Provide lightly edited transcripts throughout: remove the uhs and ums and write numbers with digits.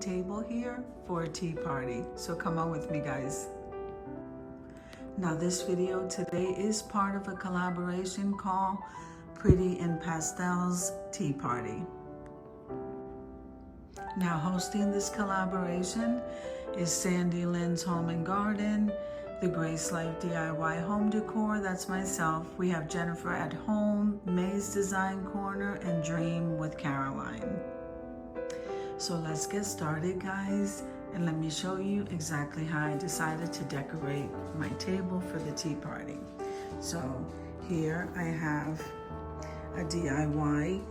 table here for a tea party. So come on with me, guys. Now this video today is part of a collaboration called Pretty in Pastels Tea Party. Now hosting this collaboration is Sandy Lynn's Home and Garden, The Grace Life DIY Home Decor, that's myself. We have Jennifer at Home, May's Design Corner, and Dream with Caroline. So let's get started, guys, and let me show you exactly how I decided to decorate my table for the tea party. So here I have a DIY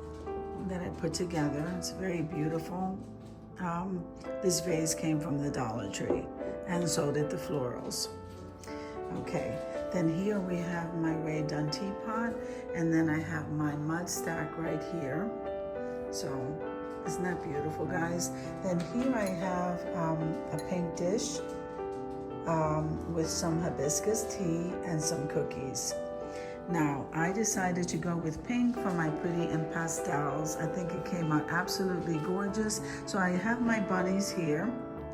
that I put together. It's very beautiful. This vase came from the Dollar Tree, and so did the florals. Okay, then here we have my Ray Dunn teapot, and then I have my mud stack right here. So isn't that beautiful, guys? Then here I have a pink dish with some hibiscus tea and some cookies. Now, I decided to go with pink for my Pretty in Pastels. I think it came out absolutely gorgeous. So I have my bunnies here,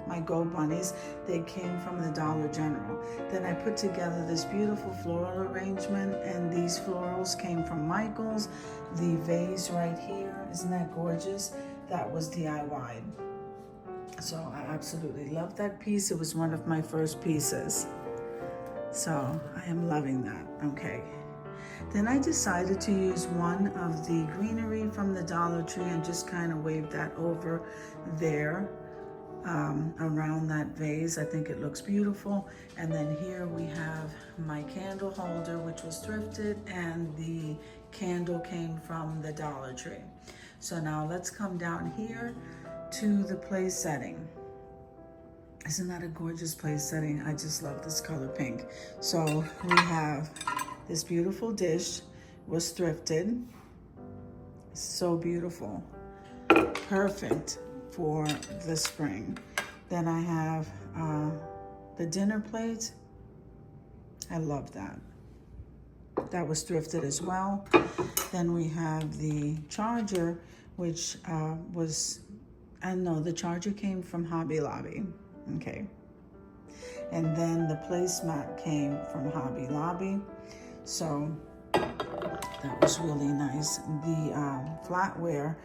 my gold bunnies. They came from the Dollar General. Then I put together this beautiful floral arrangement, and these florals came from Michael's. The vase right here, isn't that gorgeous? That was DIY'd. So I absolutely love that piece. It was one of my first pieces. So I am loving that, okay. Then I decided to use one of the greenery from the Dollar Tree and just kind of wave that over there around that vase. I think it looks beautiful. And then here we have my candle holder, which was thrifted, and the candle came from the Dollar Tree. So now let's come down here to the place setting. Isn't that a gorgeous place setting? I just love this color pink. So we have this beautiful dish, was thrifted. So beautiful. Perfect for the spring. Then I have the dinner plate. I love that. That was thrifted as well. Then we have the charger, which the charger came from Hobby Lobby. Okay. And then the placemat came from Hobby Lobby. So that was really nice. The flatware,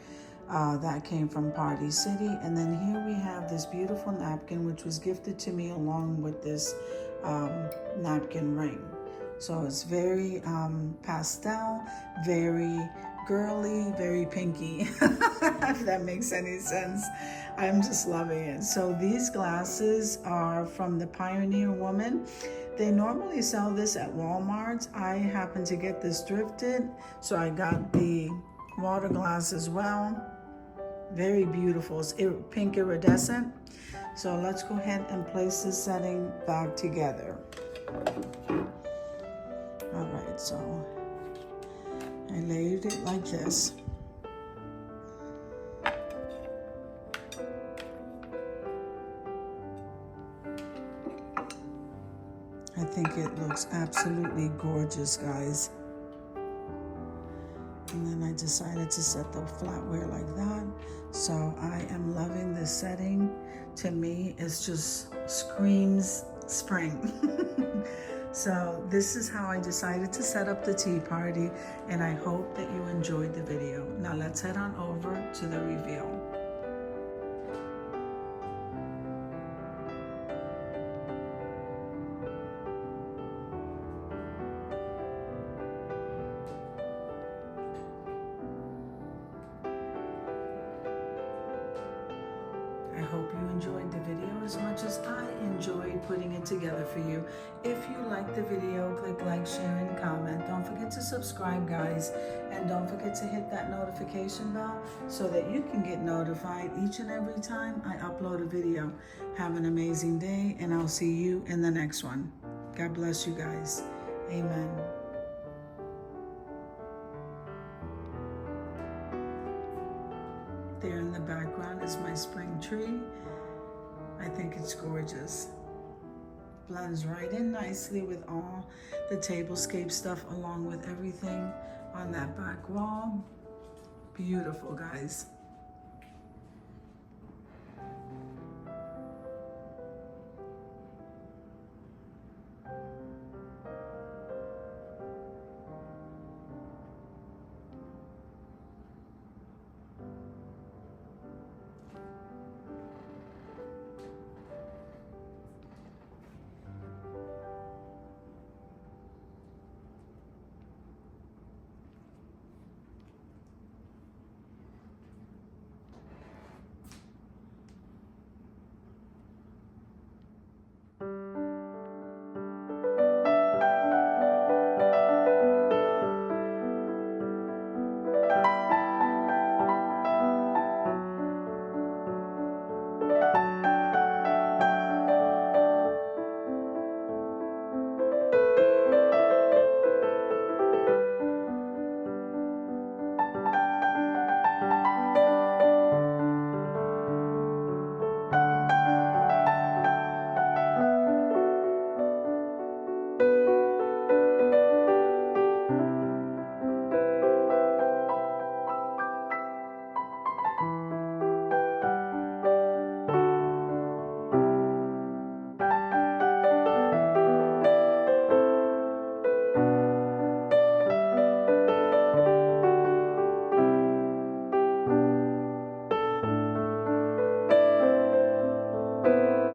that came from Party City. And then here we have this beautiful napkin, which was gifted to me along with this napkin ring. So it's very pastel, very girly, very pinky, if that makes any sense. I'm just loving it. So these glasses are from the Pioneer Woman. They normally sell this at Walmart. I happen to get this thrifted, so I got the water glass as well. Very beautiful. It's pink iridescent. So let's go ahead and place this setting back together. All right, so I layered it like this. I think it looks absolutely gorgeous, guys. And then I decided to set the flatware like that. So I am loving this setting. To me, it just screams spring. So this is how I decided to set up the tea party, and I hope that you enjoyed the video. Now let's head on over to the reveal. I hope you enjoyed the video as much as I enjoyed putting it together for you. If you liked the video, click like, share, and comment. Don't forget to subscribe, guys. And don't forget to hit that notification bell so that you can get notified each and every time I upload a video. Have an amazing day, and I'll see you in the next one. God bless you guys. Amen. There in the background is my spring tree. I think it's gorgeous. Blends right in nicely with all the Tablescape stuff along with everything on that back wall. Beautiful, guys.